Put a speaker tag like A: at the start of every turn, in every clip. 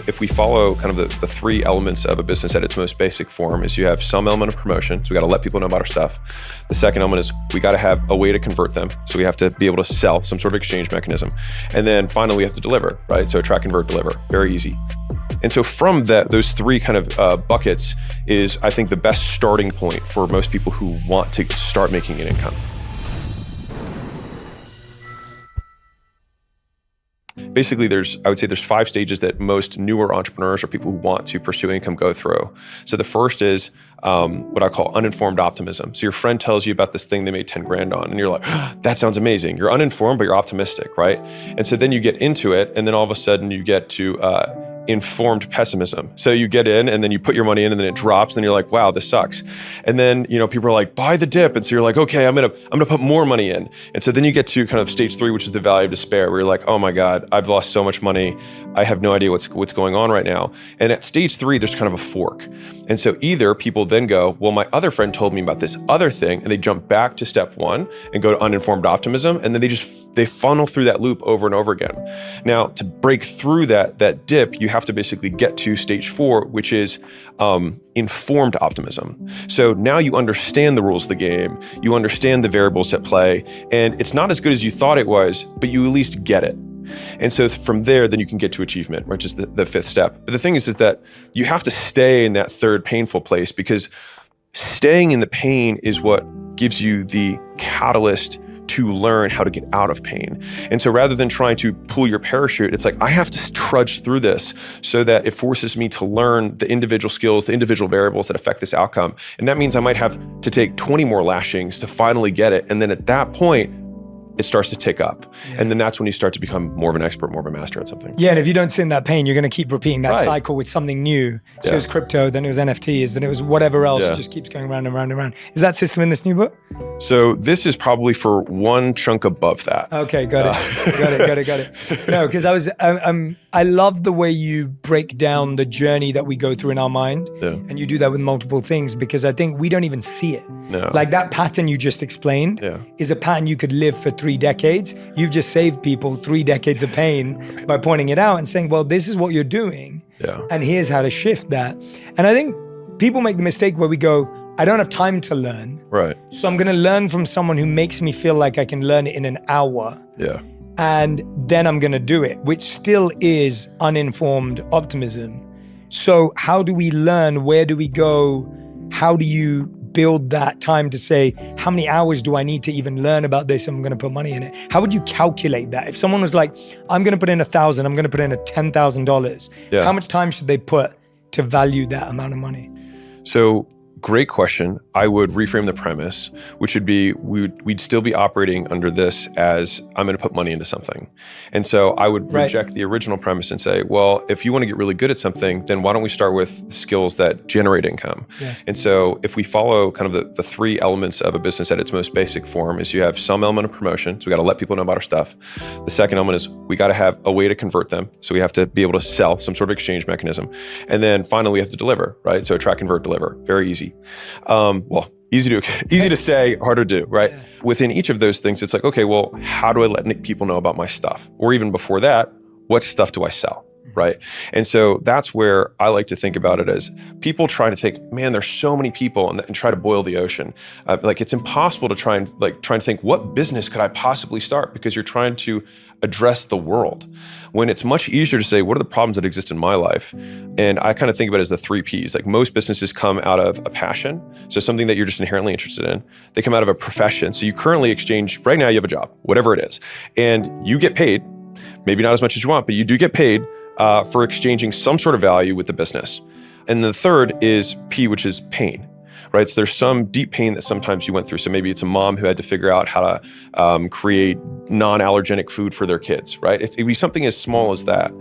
A: if we follow kind of the three elements of a business at its most basic form, is you have some element of promotion. So we got to let people know about our stuff. The second element is we got to have a way to convert them. So we have to be able to sell some sort of exchange mechanism. And then finally, we have to deliver, right? So attract, convert, deliver, very easy. And so from those three kind of buckets is, I think, the best starting point for most people who want to start making an income. Basically, I would say there's 5 stages that most newer entrepreneurs or people who want to pursue income go through. So the first is what I call uninformed optimism. So your friend tells you about this thing they made 10 grand on, and you're like, that sounds amazing. You're uninformed, but you're optimistic, right? And so then you get into it, and then all of a sudden you get to informed pessimism. So you get in and then you put your money in and then it drops and you're like, wow, this sucks. And then, people are like, buy the dip. And so you're like, okay, I'm gonna put more money in. And so then you get to kind of stage 3, which is the valley of despair, where you're like, oh my God, I've lost so much money. I have no idea what's going on right now. And at stage 3, there's kind of a fork. And so either people then go, well, my other friend told me about this other thing, and they jump back to step 1 and go to uninformed optimism. And then they funnel through that loop over and over again. Now, to break through that dip, you have to basically get to stage 4, which is informed optimism. So now you understand the rules of the game, you understand the variables at play, and it's not as good as you thought it was, but you at least get it. And so from there, then you can get to achievement, which is the 5th step. But the thing is that you have to stay in that 3rd painful place, because staying in the pain is what gives you the catalyst to learn how to get out of pain. And so rather than trying to pull your parachute, it's like, I have to trudge through this so that it forces me to learn the individual skills, the individual variables that affect this outcome. And that means I might have to take 20 more lashings to finally get it. And then at that point, it starts to tick up. Yeah. And then that's when you start to become more of an expert, more of a master at something.
B: Yeah, and if you don't sit in that pain, you're going to keep repeating that cycle with something new. So it was crypto, then it was NFTs, then it was whatever else, just keeps going round and round and round. Is that system in this new book?
A: So this is probably for one chunk above that.
B: Okay, got it. No, because I love the way you break down the journey that we go through in our mind. Yeah. And you do that with multiple things, because I think we don't even see it. No. Like that pattern you just explained is a pattern you could live for 3 decades. You've just saved people 3 decades of pain by pointing it out and saying, well, this is what you're doing. Yeah. And here's how to shift that. And I think people make the mistake where we go, I don't have time to learn. Right. So I'm going to learn from someone who makes me feel like I can learn it in an hour. Yeah. And then I'm going to do it, which still is uninformed optimism. So how do we learn? Where do we go? How do you build that time to say, how many hours do I need to even learn about this? I'm going to put money in it. How would you calculate that? If someone was like, I'm going to put in $1,000, I'm going to put in $10,000. How much time should they put to value that amount of money?
A: So great question. I would reframe the premise, which would be we'd still be operating under this as I'm going to put money into something. And so I would reject the original premise and say, well, if you want to get really good at something, then why don't we start with skills that generate income? Yeah. And so if we follow kind of the 3 elements of a business at its most basic form, is you have some element of promotion. So we got to let people know about our stuff. The second element is we got to have a way to convert them. So we have to be able to sell some sort of exchange mechanism. And then finally, we have to deliver, right? So attract, convert, deliver, very easy. Easy to say, harder to do, right? Yeah. Within each of those things, it's like, okay, well, how do I let people know about my stuff? Or even before that, what stuff do I sell, right? And so that's where I like to think about it as people try to think, man, there's so many people, and try to boil the ocean. Like it's impossible to try and think, what business could I possibly start? Because you're trying to address the world, when it's much easier to say, what are the problems that exist in my life? And I kind of think about it as the 3 Ps. Like most businesses come out of a passion, so something that you're just inherently interested in. They come out of a profession. So you currently exchange, right now you have a job, whatever it is, and you get paid, maybe not as much as you want, but you do get paid for exchanging some sort of value with the business. And the third is P, which is pain. Right? So there's some deep pain that sometimes you went through. So maybe it's a mom who had to figure out how to create non-allergenic food for their kids, right? It'd be something as small as that.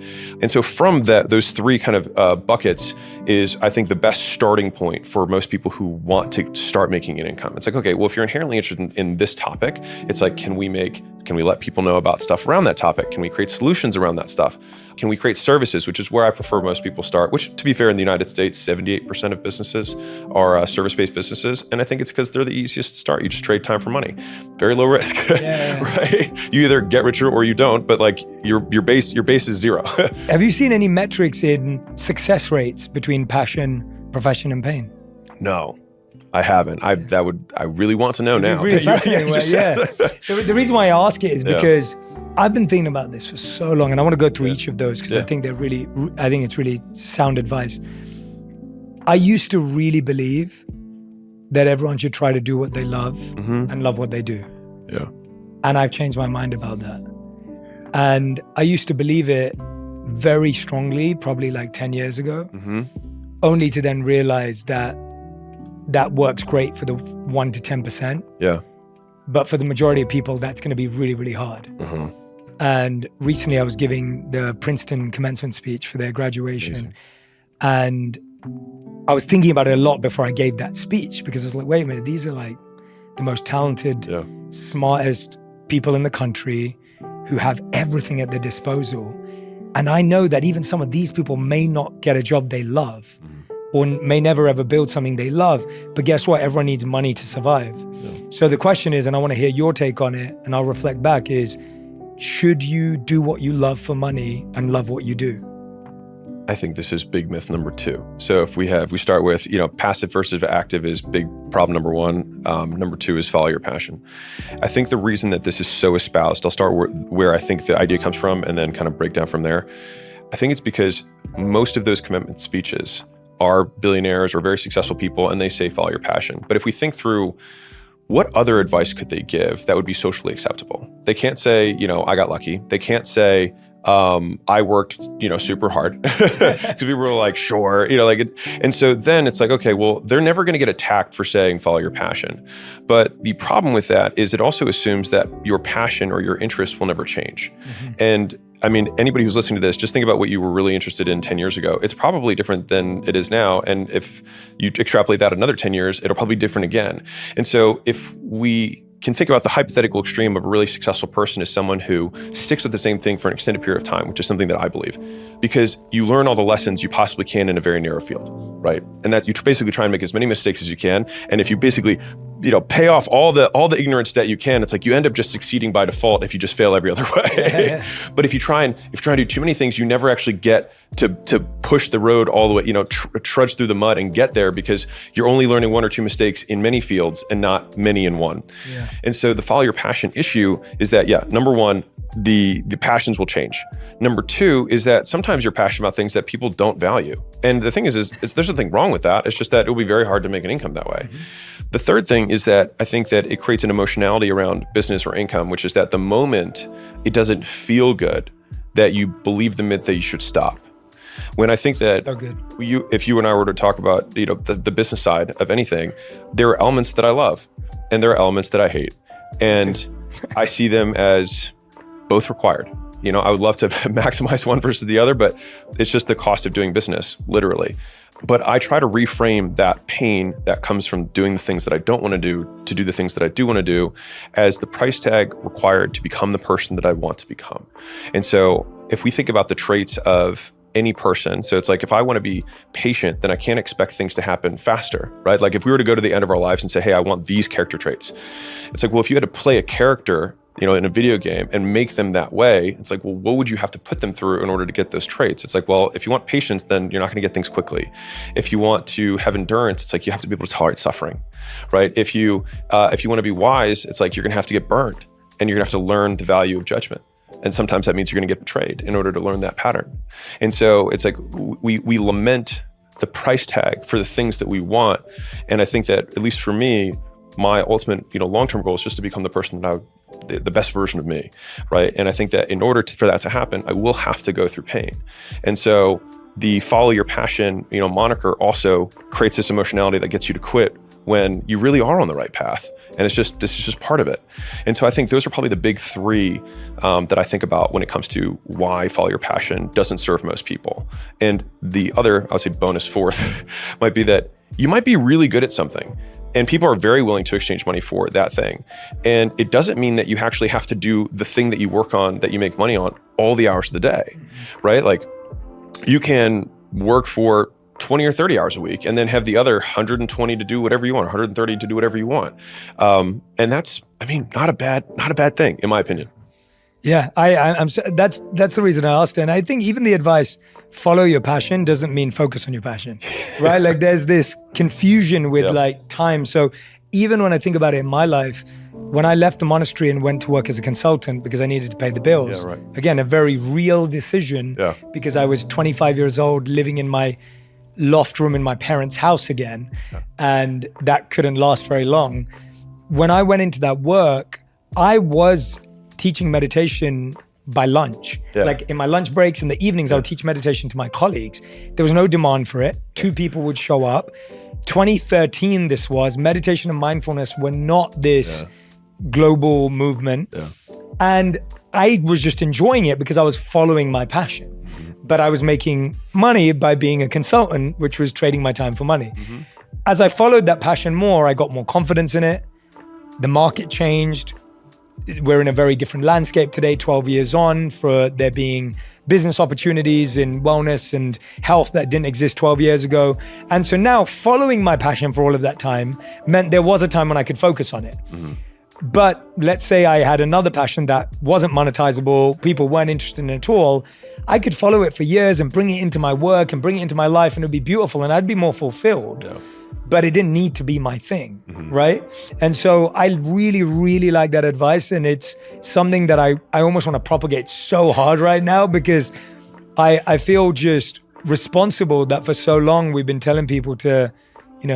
A: And so from those 3 kind of buckets is, I think, the best starting point for most people who want to start making an income. It's like, okay, well, if you're inherently interested in this topic, it's like, can we make Can we let people know about stuff around that topic? Can we create solutions around that stuff? Can we create services, which is where I prefer most people start, which, to be fair, in the United States, 78% of businesses are service-based businesses. And I think it's because they're the easiest to start. You just trade time for money. Very low risk, right? You either get richer or you don't, but like your base is zero.
B: Have you seen any metrics in success rates between passion, profession, and pain?
A: No. I haven't. I really want to know now.
B: Really fascinating. The reason why I ask it is because I've been thinking about this for so long, and I want to go through each of those because I think it's really sound advice. I used to really believe that everyone should try to do what they love and love what they do.
A: Yeah.
B: And I've changed my mind about that. And I used to believe it very strongly, probably like 10 years ago, only to then realize that works great for the 1 to 10%.
A: Yeah.
B: But for the majority of people, that's going to be really, really hard. And recently I was giving the Princeton commencement speech for their graduation.
A: Amazing.
B: And I was thinking about it a lot before I gave that speech, because I was like, wait a minute, these are like the most talented, smartest people in the country who have everything at their disposal. And I know that even some of these people may not get a job they love, or may never ever build something they love. But guess what? Everyone needs money to survive. So the question is, and I want to hear your take on it, and I'll reflect back, is should you do what you love for money and love what you do?
A: I think this is big myth number 2. So if we start with, passive versus active is big problem number 1. Number 2 is follow your passion. I think the reason that this is so espoused, I'll start where I think the idea comes from and then kind of break down from there. I think it's because most of those commitment speeches are billionaires or very successful people, and they say follow your passion. But if we think through, what other advice could they give that would be socially acceptable? They can't say, I got lucky. They can't say, I worked, super hard, because people were like, sure, and so then it's like, okay, well, they're never going to get attacked for saying follow your passion. But the problem with that is it also assumes that your passion or your interest will never change. And I mean, anybody who's listening to this, just think about what you were really interested in 10 years ago. It's probably different than it is now. And if you extrapolate that another 10 years, it'll probably be different again. And so if we can think about the hypothetical extreme of a really successful person as someone who sticks with the same thing for an extended period of time, which is something that I believe, because you learn all the lessons you possibly can in a very narrow field, right? And that you basically try and make as many mistakes as you can. And if you basically, pay off all the ignorance that you can, it's like you end up just succeeding by default if you just fail every other way. But if you try and do too many things, you never actually get to push the road all the way, trudge through the mud and get there, because you're only learning 1 or 2 mistakes in many fields and not many in one. And so the follow your passion issue is that, number 1, the passions will change. Number 2 is that sometimes you're passionate about things that people don't value. And the thing is there's nothing wrong with that. It's just that it will be very hard to make an income that way. The third thing is that I think that it creates an emotionality around business or income, which is that the moment it doesn't feel good, that you believe the myth that you should stop. When I think that if you and I were to talk about the business side of anything, there are elements that I love and there are elements that I hate. And I see them as both required. I would love to maximize one versus the other, but it's just the cost of doing business, literally. But I try to reframe that pain that comes from doing the things that I don't want to do the things that I do want to do, as the price tag required to become the person that I want to become. And so if we think about the traits of any person, so it's like, if I want to be patient, then I can't expect things to happen faster, right? Like if we were to go to the end of our lives and say, hey, I want these character traits. It's like, well, if you had to play a character in a video game and make them that way, it's like, well, what would you have to put them through in order to get those traits? It's like, well, if you want patience, then you're not going to get things quickly. If you want to have endurance, it's like you have to be able to tolerate suffering, right? If you want to be wise, it's like you're going to have to get burned, and you're going to have to learn the value of judgment. And sometimes that means you're going to get betrayed in order to learn that pattern. And so it's like we lament the price tag for the things that we want. And I think that, at least for me, my ultimate, long-term goal is just to become the person that the best version of me, right? And I think that in order for that to happen, I will have to go through pain. And so the follow your passion, moniker also creates this emotionality that gets you to quit when you really are on the right path. And this is just part of it. And so I think those are probably the big 3 that I think about when it comes to why follow your passion doesn't serve most people. And the other, I would say bonus 4th, might be that you might be really good at something, And people are very willing to exchange money for that thing. And it doesn't mean that you actually have to do the thing that you work on, that you make money on, all the hours of the day, right? Like, you can work for 20 or 30 hours a week and then have the other 120 to do whatever you want, 130 to do whatever you want. And that's, I mean, not a bad thing, in my opinion.
B: Yeah, that's the reason I asked. And I think even the advice, follow your passion, doesn't mean focus on your passion, right? Like, there's this confusion with like time. So even when I think about it in my life, when I left the monastery and went to work as a consultant because I needed to pay the bills, again, a very real decision because I was 25 years old living in my loft room in my parents' house again, and that couldn't last very long. When I went into that work, I was teaching meditation by lunch. Like, in my lunch breaks in the evenings, I would teach meditation to my colleagues. There was no demand for it. 2 people would show up. 2013, this was, meditation and mindfulness were not this global movement. And I was just enjoying it because I was following my passion. But I was making money by being a consultant, which was trading my time for money. As I followed that passion more, I got more confidence in it. The market changed. We're in a very different landscape today, 12 years on, for there being business opportunities in wellness and health that didn't exist 12 years ago. And so now following my passion for all of that time meant there was a time when I could focus on it. But let's say I had another passion that wasn't monetizable, people weren't interested in it at all. I could follow it for years and bring it into my work and bring it into my life, and it would be beautiful and I'd be more fulfilled. But it didn't need to be my thing, right? And so I really, really like that advice. And it's something that I almost want to propagate so hard right now, because I feel just responsible that for so long we've been telling people to,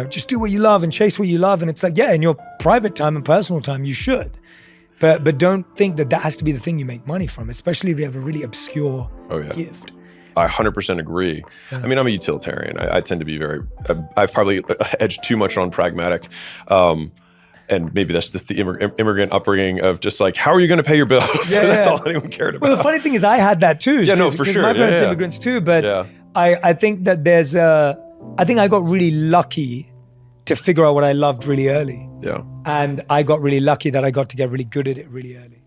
B: just do what you love and chase what you love. And it's like, yeah, in your private time and personal time, you should. But don't think that has to be the thing you make money from, especially if you have a really obscure gift.
A: I 100% agree. I mean, I'm a utilitarian. I tend to be I've probably edged too much on pragmatic. And maybe that's just the immigrant upbringing of just like, how are you going to pay your bills? That's all anyone cared about.
B: Well, the funny thing is I had that too.
A: Yeah, no, for sure.
B: My parents are immigrants too. But I think that I think I got really lucky to figure out what I loved really early. And I got really lucky that I got to get really good at it really early.